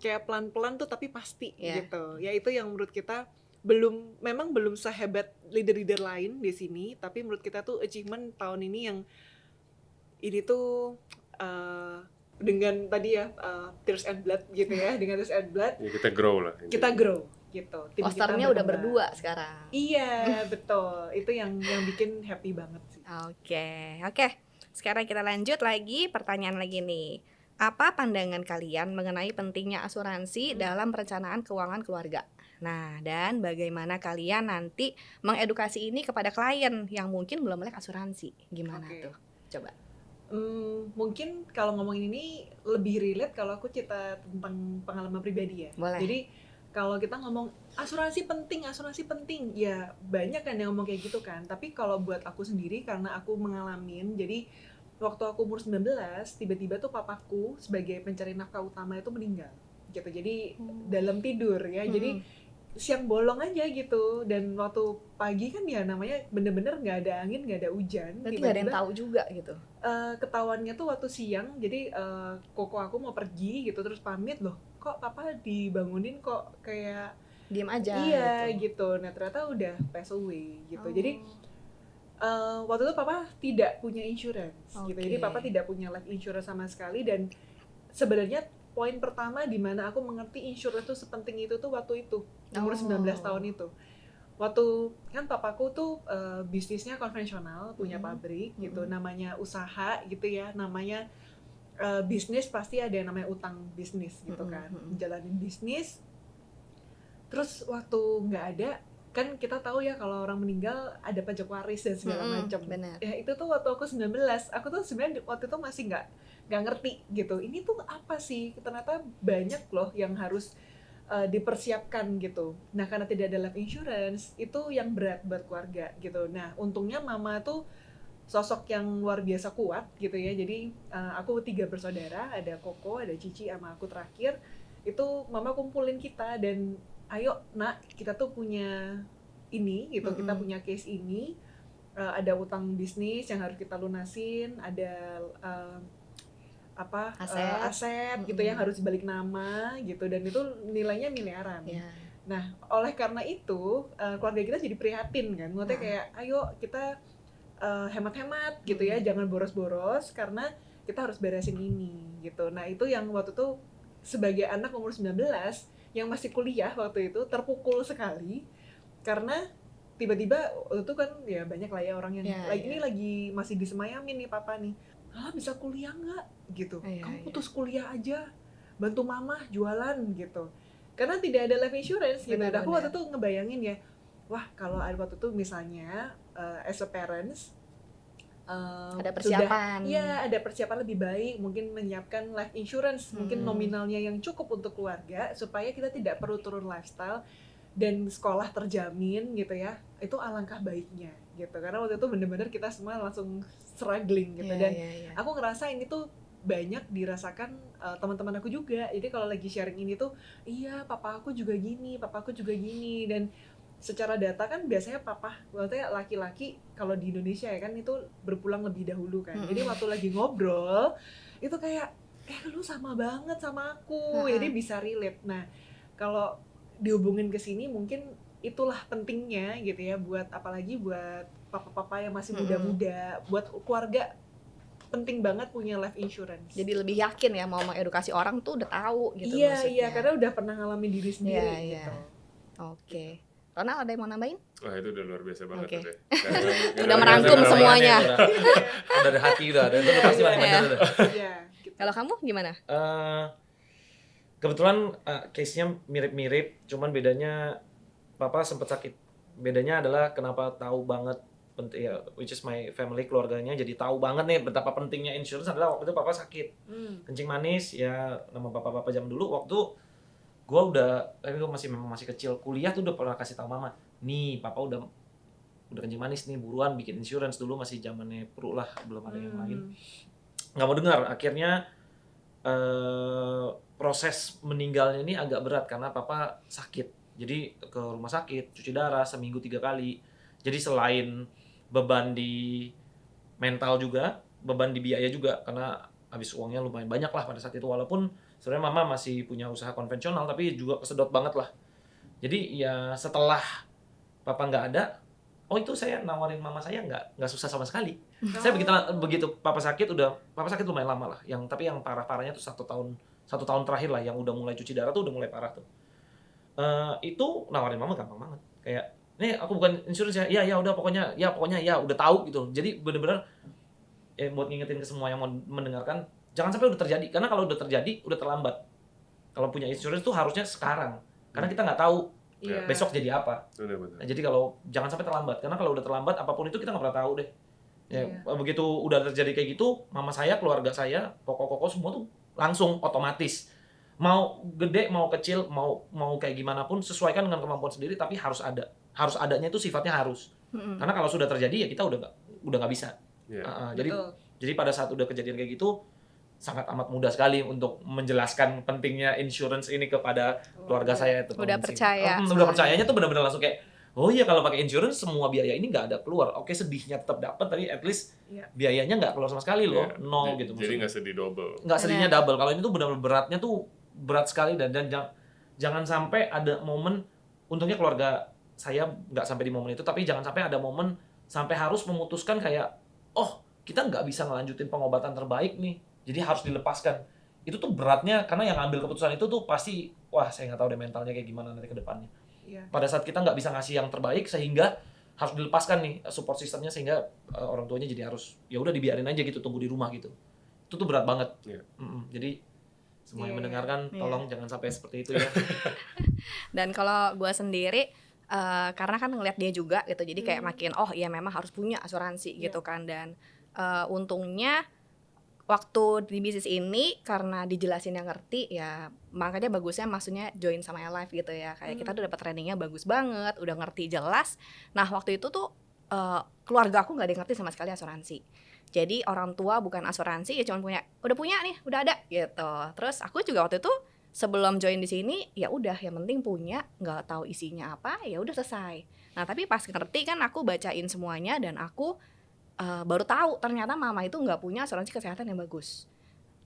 kayak pelan-pelan tuh tapi pasti gitu. Ya itu yang menurut kita memang belum sehebat leader-leader lain di sini, tapi menurut kita tuh achievement tahun ini yang ini tuh dengan tadi ya Tears and Blood gitu ya, dengan Tears and Blood Ya, kita grow lah. kita grow gitu. Tim kita Posternya udah berkembang. berdua sekarang. Iya, betul. Itu yang bikin happy banget sih. Oke. Sekarang kita lanjut lagi, pertanyaan lagi nih. Apa pandangan kalian mengenai pentingnya asuransi dalam perencanaan keuangan keluarga? Nah, dan bagaimana kalian nanti mengedukasi ini kepada klien yang mungkin belum melek asuransi? Gimana Oke. tuh? Coba. Mungkin kalau ngomongin ini lebih relate kalau aku cerita tentang pengalaman pribadi ya. Boleh. Jadi kalau kita ngomong asuransi penting, ya banyak kan yang ngomong kayak gitu kan. Tapi kalau buat aku sendiri, karena aku mengalamin, jadi waktu aku umur 19, tiba-tiba tuh papaku sebagai pencari nafkah utama itu meninggal gitu. Jadi dalam tidur ya. Jadi siang bolong aja gitu, dan waktu pagi kan ya namanya bener-bener nggak ada angin, nggak ada hujan. Berarti nggak ada yang tahu juga gitu. Ketahuannya tuh waktu siang, jadi koko aku mau pergi gitu, terus pamit, loh kok papa dibangunin kok kayak Diam aja. iya gitu. Nah ternyata udah pass away gitu. Jadi waktu itu papa tidak punya insurance gitu, jadi Oke. papa tidak punya life insurance sama sekali. Dan sebenarnya poin pertama di mana aku mengerti insurance itu sepenting itu tuh waktu itu umur 19 tahun itu. Waktu kan papaku tuh bisnisnya konvensional, punya pabrik gitu, namanya usaha gitu ya, namanya bisnis pasti ada yang namanya utang bisnis gitu kan, jalanin bisnis. Terus waktu nggak ada, kan kita tahu ya kalau orang meninggal ada pajak waris dan segala macam. Benar. Ya itu tuh waktu aku 19, aku tuh sebenarnya waktu itu masih nggak ngerti gitu. Ini tuh apa sih? Ternyata banyak loh yang harus dipersiapkan gitu. Nah karena tidak ada life insurance, itu yang berat buat keluarga gitu. Nah untungnya mama tuh sosok yang luar biasa kuat gitu ya. Jadi aku 3 bersaudara, ada Koko, ada Cici, sama aku terakhir. Itu mama kumpulin kita dan ayo nak, kita tuh punya ini gitu, kita punya case ini, ada utang bisnis yang harus kita lunasin, ada aset gitu yang harus balik nama gitu, dan itu nilainya miliaran. Nah oleh karena itu keluarga kita jadi prihatin kan, maksudnya kayak ayo kita hemat-hemat gitu ya, jangan boros-boros karena kita harus beresin ini gitu. Nah itu yang waktu itu sebagai anak umur 19 yang masih kuliah waktu itu terpukul sekali, karena tiba-tiba waktu itu kan ya banyak lah ya orang yang ini lagi masih disemayamin nih papa nih, bisa kuliah nggak gitu, kamu putus kuliah aja, bantu mama jualan gitu, karena tidak ada life insurance gitu. Dan aku waktu itu ngebayangin ya, wah kalau ada waktu itu misalnya as a parents ada persiapan. Ada persiapan lebih baik, mungkin menyiapkan life insurance, mungkin nominalnya yang cukup untuk keluarga supaya kita tidak perlu turun lifestyle dan sekolah terjamin gitu ya. Itu alangkah baiknya gitu. Karena waktu itu bener-bener kita semua langsung struggling gitu. Dan aku ngerasa ini tuh banyak dirasakan teman-teman aku juga. Jadi kalau lagi sharing ini tuh, iya papa aku juga gini, dan secara data kan biasanya papa, maksudnya laki-laki kalau di Indonesia ya kan itu berpulang lebih dahulu kan. Jadi waktu lagi ngobrol itu kayak lu sama banget sama aku, jadi bisa relate. Nah kalau dihubungin ke sini mungkin itulah pentingnya gitu ya, buat apalagi buat papa-papa yang masih muda-muda, buat keluarga penting banget punya life insurance. Jadi lebih yakin ya mau mengedukasi orang tuh udah tahu gitu. Iya karena udah pernah ngalamin diri sendiri gitu. Oke. Ronald ada yang mau nambahin? Wah itu udah luar biasa banget Oke. udah. Udah merangkum semuanya. Udah ada hati udah, itu pasti banyak udah. Iya. Gitu. Kalau kamu gimana? Kebetulan case-nya mirip-mirip, cuman bedanya papa sempat sakit. Bedanya adalah kenapa tahu banget ya, which is my family, keluarganya jadi tahu banget nih betapa pentingnya insurance adalah waktu itu papa sakit. Kencing manis ya, nama papa zaman dulu waktu gua masih kecil, kuliah tuh udah pernah kasih tahu mama, nih papa udah kencing manis nih, buruan bikin insurance. Dulu masih zamannya Pru lah, belum ada yang lain. Nggak mau dengar. Akhirnya proses meninggalnya ini agak berat karena papa sakit, jadi ke rumah sakit, cuci darah seminggu 3 kali. Jadi selain beban di mental juga, beban di biaya juga, karena habis uangnya lumayan banyak lah pada saat itu. Walaupun sebenarnya mama masih punya usaha konvensional, tapi juga kesedot banget lah. Jadi ya setelah papa nggak ada, itu saya nawarin mama saya nggak susah sama sekali. Saya begitu papa sakit lumayan lama lah. Tapi yang parah-parahnya tuh 1 tahun terakhir lah, yang udah mulai cuci darah tuh udah mulai parah tuh. itu nawarin mama gampang banget. Kayak, nih aku bukan insurance ya, ya udah pokoknya ya udah tahu gitu. Jadi bener-bener buat ngingetin ke semua yang mau mendengarkan, jangan sampai udah terjadi. Karena kalau udah terjadi, udah terlambat. Kalau punya insurance tuh harusnya sekarang. Karena kita nggak tahu Iya. besok jadi apa. Benar-benar. Nah, jadi kalau jangan sampai terlambat. Karena kalau udah terlambat, apapun itu kita nggak pernah tahu deh. Ya, Iya. begitu udah terjadi kayak gitu, mama saya, keluarga saya, koko-koko semua tuh langsung otomatis. Mau gede, mau kecil, mau kayak gimana pun, sesuaikan dengan kemampuan sendiri, tapi harus ada. Harus adanya itu sifatnya harus. Karena kalau sudah terjadi ya kita udah nggak bisa. Iya. Betul. Jadi pada saat udah kejadian kayak gitu, sangat amat mudah sekali untuk menjelaskan pentingnya insurance ini kepada keluarga saya itu. Udah percaya Udah soalnya. percayanya tuh benar-benar langsung kayak, oh iya kalau pakai insurance semua biaya ini nggak ada keluar. Oke, sedihnya tetap dapat, tapi at least Iya. biayanya nggak keluar sama sekali loh, Iya. nol gitu. Jadi nggak sedih double. Nggak sedihnya double. Kalau ini tuh benar-benar beratnya tuh berat sekali dan jangan sampai ada momen, untungnya keluarga saya nggak sampai di momen itu, tapi jangan sampai ada momen sampai harus memutuskan kayak, oh kita nggak bisa ngelanjutin pengobatan terbaik nih, jadi harus dilepaskan. Itu tuh beratnya, karena yang ngambil keputusan itu tuh pasti, wah saya nggak tahu deh mentalnya kayak gimana nanti ke depannya. Iya. Pada saat kita nggak bisa ngasih yang terbaik, sehingga harus dilepaskan nih support sistemnya, sehingga orang tuanya jadi harus, ya udah dibiarin aja gitu, tunggu di rumah gitu. Itu tuh berat banget. Iya. Jadi semua yang Iya. mendengarkan, tolong jangan sampai seperti itu ya. Dan kalau gue sendiri karena kan ngeliat dia juga gitu, jadi kayak makin oh iya memang harus punya asuransi gitu kan. Dan untungnya waktu di bisnis ini karena dijelasin yang ngerti ya, makanya bagusnya maksudnya join sama Alive gitu ya, kayak kita tuh dapat trainingnya bagus banget, udah ngerti jelas. Nah waktu itu tuh keluarga aku nggak ada yang ngerti sama sekali asuransi. Jadi orang tua bukan asuransi ya, cuma udah punya nih, udah ada gitu. Terus aku juga waktu itu sebelum join di sini ya udah yang penting punya, nggak tahu isinya apa ya udah selesai. Nah tapi pas ngerti kan aku bacain semuanya dan aku baru tahu ternyata mama itu nggak punya asuransi kesehatan yang bagus.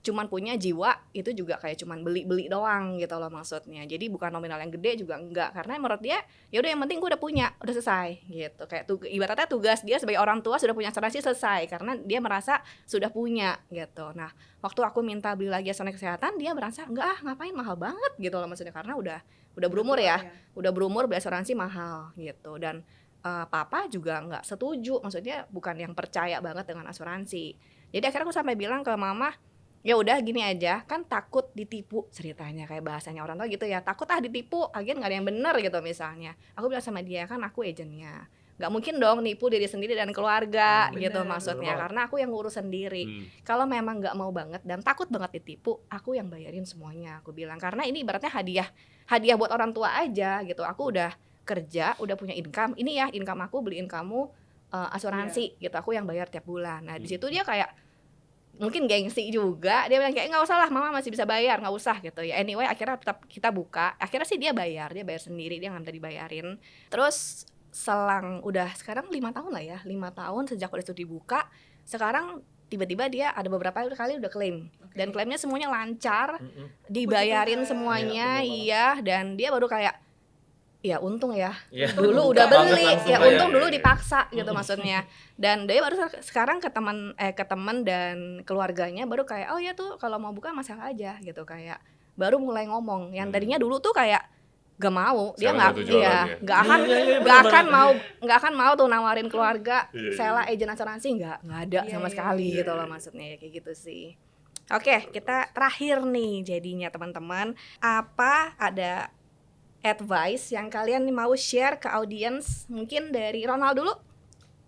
Cuman punya jiwa, itu juga kayak cuman beli-beli doang gitu loh maksudnya. Jadi bukan nominal yang gede juga enggak, karena menurut dia ya udah yang penting gue udah punya, udah selesai gitu. Kayak ibaratnya tugas dia sebagai orang tua sudah punya asuransi selesai karena dia merasa sudah punya gitu. Nah, waktu aku minta beli lagi asuransi kesehatan, dia merasa enggak ngapain mahal banget gitu loh maksudnya, karena udah berumur ya. Udah berumur beli asuransi mahal gitu. Dan papa juga nggak setuju, maksudnya bukan yang percaya banget dengan asuransi. Jadi akhirnya aku sampai bilang ke mama, ya udah gini aja, kan takut ditipu ceritanya, kayak bahasanya orang tua gitu ya, takut ditipu, agen nggak ada yang bener gitu misalnya. Aku bilang sama dia, kan aku agennya, nggak mungkin dong nipu diri sendiri dan keluarga gitu Bener, maksudnya, bener. karena aku yang ngurus sendiri. Kalau memang nggak mau banget dan takut banget ditipu, aku yang bayarin semuanya, aku bilang, karena ini ibaratnya hadiah buat orang tua aja gitu. Aku udah kerja, udah punya income, ini ya income aku, beliin kamu asuransi gitu, aku yang bayar tiap bulan. Nah di situ dia kayak mungkin gengsi juga, dia bilang kayak nggak usah lah, mama masih bisa bayar, nggak usah gitu ya. Anyway akhirnya tetap kita buka, akhirnya sih dia bayar sendiri, dia nggak minta dibayarin. Terus selang udah sekarang 5 tahun lah ya, 5 tahun sejak udah itu dibuka, sekarang tiba-tiba dia ada beberapa kali udah klaim. Dan klaimnya semuanya lancar, dibayarin Puji Tuhan. semuanya, Iya, bener banget. iya. Dan dia baru kayak, ya untung ya, Iya. dulu Buka udah banget beli, langsung ya bayar. untung dulu dipaksa gitu maksudnya. Dan dia baru sekarang ke teman dan keluarganya baru kayak, oh ya tuh kalau mau buka masalah aja gitu, kayak baru mulai ngomong. Yang tadinya dulu tuh kayak gak mau, dia Sekarang nggak, satu jualan iya, ya. nggak akan, Iya, nggak akan mau tuh nawarin keluarga Iya, iya. sela agent asuransi, nggak ada Iya, sama iya, sekali iya, gitu iya. loh maksudnya, ya kayak gitu sih. Oke, kita terakhir nih jadinya teman-teman, apa ada advice yang kalian mau share ke audiens? Mungkin dari Ronald dulu.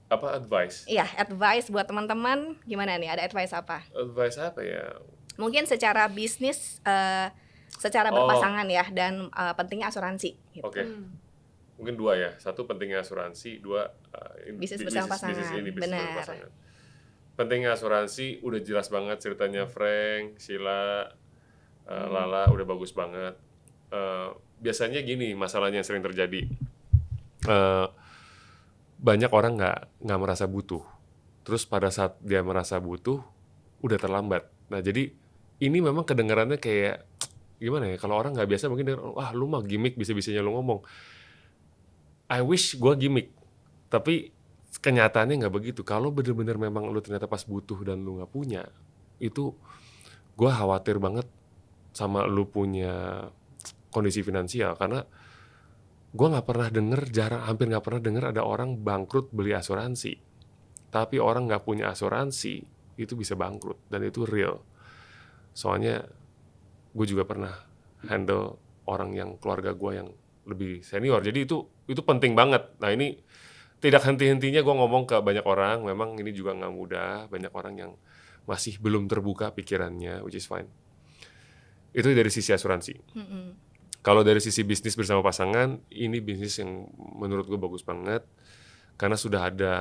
Apa advice? Iya, advice buat teman-teman gimana nih? Ada advice apa? Advice apa ya? Mungkin secara bisnis, secara Oh. berpasangan ya, dan pentingnya asuransi. Gitu. Oke. Mungkin 2 ya. 1 pentingnya asuransi, 2 Bisnis bersama pasangan. bisnis Benar. pasangan. Pentingnya asuransi udah jelas banget ceritanya Frank, Sheila, Lala udah bagus banget. Biasanya gini masalahnya yang sering terjadi. Banyak orang nggak merasa butuh. Terus pada saat dia merasa butuh udah terlambat. Nah, jadi ini memang kedengarannya kayak gimana ya, kalau orang nggak biasa mungkin denger, wah lu mah gimmick, bisa-bisanya lu ngomong. I wish gua gimmick, tapi kenyataannya nggak begitu. Kalau bener-bener memang lu ternyata pas butuh dan lu nggak punya, itu gua khawatir banget sama lu punya kondisi finansial, karena gue nggak pernah denger, hampir nggak pernah denger ada orang bangkrut beli asuransi. Tapi orang nggak punya asuransi itu bisa bangkrut, dan itu real. Soalnya gue juga pernah handle orang yang keluarga gue yang lebih senior, jadi itu penting banget. Nah ini tidak henti-hentinya gue ngomong ke banyak orang, memang ini juga nggak mudah, banyak orang yang masih belum terbuka pikirannya, which is fine. Itu dari sisi asuransi. Kalau dari sisi bisnis bersama pasangan, ini bisnis yang menurut gue bagus banget, karena sudah ada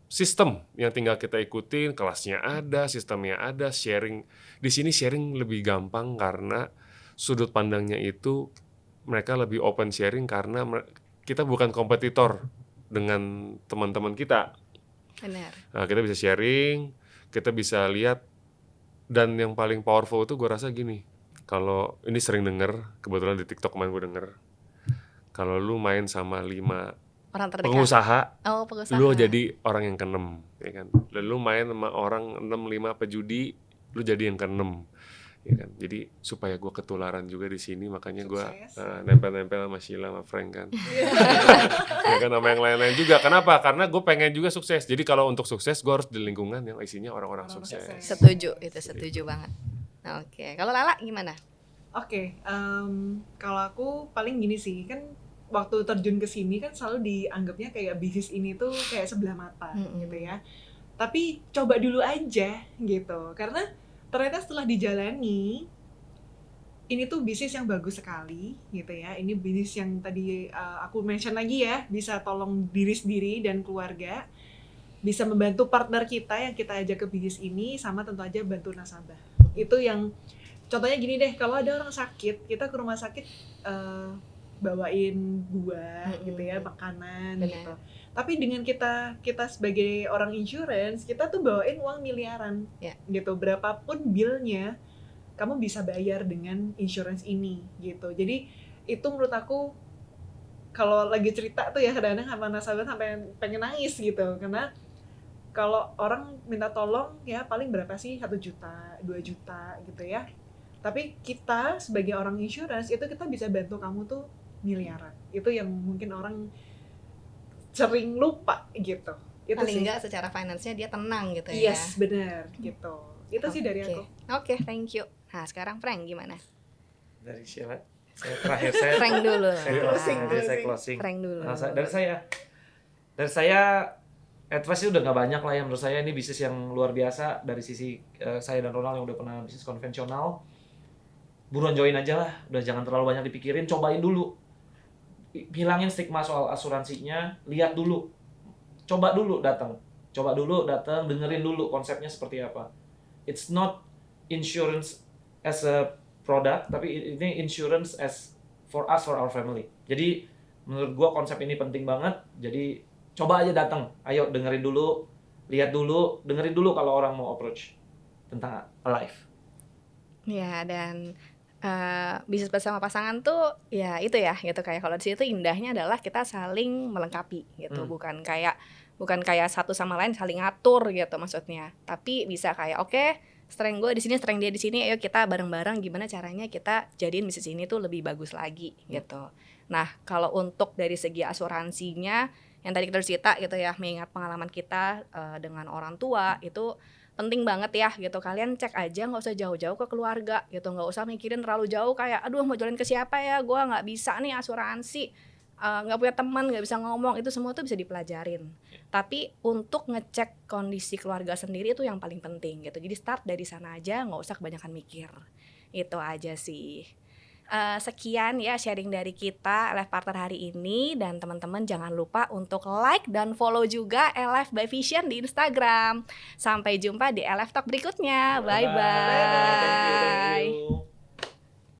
sistem yang tinggal kita ikutin, kelasnya ada, sistemnya ada, sharing. Di sini sharing lebih gampang karena sudut pandangnya itu mereka lebih open sharing, karena kita bukan kompetitor dengan teman-teman kita. Benar. Nah, kita bisa sharing, kita bisa lihat, dan yang paling powerful itu gue rasa gini, kalau ini sering denger, kebetulan di TikTok kemarin gue denger, kalau lu main sama 5 Orang terdekat. pengusaha, Pengusaha. lu jadi orang yang ke-6, ya kan? Lalu main sama orang 5 pejudi, lu jadi yang ke-6, ya kan? Jadi supaya gue ketularan juga di sini, makanya gue nempel-nempel sama Sheila, sama Frank kan. Ya kan, sama yang lain-lain juga. Kenapa? Karena gue pengen juga sukses. Jadi kalau untuk sukses, gue harus di lingkungan yang isinya orang-orang sukses. Setuju, itu setuju banget. Oke, kalau Lala gimana? Oke, kalau aku paling gini sih, kan waktu terjun ke sini kan selalu dianggapnya kayak bisnis ini tuh kayak sebelah mata gitu ya. Tapi coba dulu aja gitu, karena ternyata setelah dijalani, ini tuh bisnis yang bagus sekali gitu ya. Ini bisnis yang tadi aku mention lagi ya, bisa tolong diri sendiri dan keluarga, bisa membantu partner kita yang kita ajak ke bisnis ini, sama tentu aja bantu nasabah. Itu yang contohnya gini deh, kalau ada orang sakit, kita ke rumah sakit bawain buah gitu ya, makanan gitu. Tapi dengan kita sebagai orang insurance, kita tuh bawain uang miliaran gitu. Berapapun billnya, kamu bisa bayar dengan insurance ini gitu. Jadi itu menurut aku, kalau lagi cerita tuh ya kadang-kadang sama nasabah sampai pengen nangis gitu, karena kalau orang minta tolong ya paling berapa sih, 1 juta, 2 juta gitu ya. Tapi kita sebagai orang insurance itu kita bisa bantu kamu tuh miliaran. Itu yang mungkin orang sering lupa gitu. Itu paling sih. enggak secara finance-nya dia tenang gitu ya. Yes, benar gitu. Itu sih dari aku. Oke, thank you. Nah, sekarang Frank gimana? Dari Sheila. Saya terakhir saya Frank dulu. saya closing. Frank dulu. Nah, dari saya advice udah nggak banyak lah ya, menurut saya ini bisnis yang luar biasa dari sisi saya dan Ronald yang udah pernah bisnis konvensional. Buruan join aja lah, udah jangan terlalu banyak dipikirin, cobain dulu. Hilangin stigma soal asuransinya, lihat dulu. Coba dulu datang, dengerin dulu konsepnya seperti apa. It's not insurance as a product, tapi ini insurance as for us, for our family. Jadi menurut gua konsep ini penting banget. Jadi coba aja datang, ayo dengerin dulu, lihat dulu, dengerin dulu kalau orang mau approach tentang Alive. Ya, dan bisnis bersama pasangan tuh ya itu ya gitu, kayak kalau di situ indahnya adalah kita saling melengkapi gitu, bukan kayak satu sama lain saling ngatur gitu maksudnya, tapi bisa kayak oke, strength gue di sini, strength dia di sini, ayo kita bareng-bareng gimana caranya kita jadiin bisnis ini tuh lebih bagus lagi gitu. Nah, kalau untuk dari segi asuransinya yang tadi kita cerita gitu ya, mengingat pengalaman kita dengan orang tua itu penting banget ya gitu, kalian cek aja, nggak usah jauh-jauh ke keluarga gitu, nggak usah mikirin terlalu jauh kayak aduh mau jualin ke siapa ya, gue nggak bisa nih asuransi, nggak punya teman, nggak bisa ngomong, itu semua tuh bisa dipelajarin. Tapi untuk ngecek kondisi keluarga sendiri itu yang paling penting gitu, jadi start dari sana aja, nggak usah kebanyakan mikir. Itu aja sih. Sekian ya sharing dari kita Alive Partner hari ini, dan teman-teman jangan lupa untuk like dan follow juga Alive by Vision di Instagram. Sampai jumpa di Alive Talk berikutnya. Bye bye. Thank you.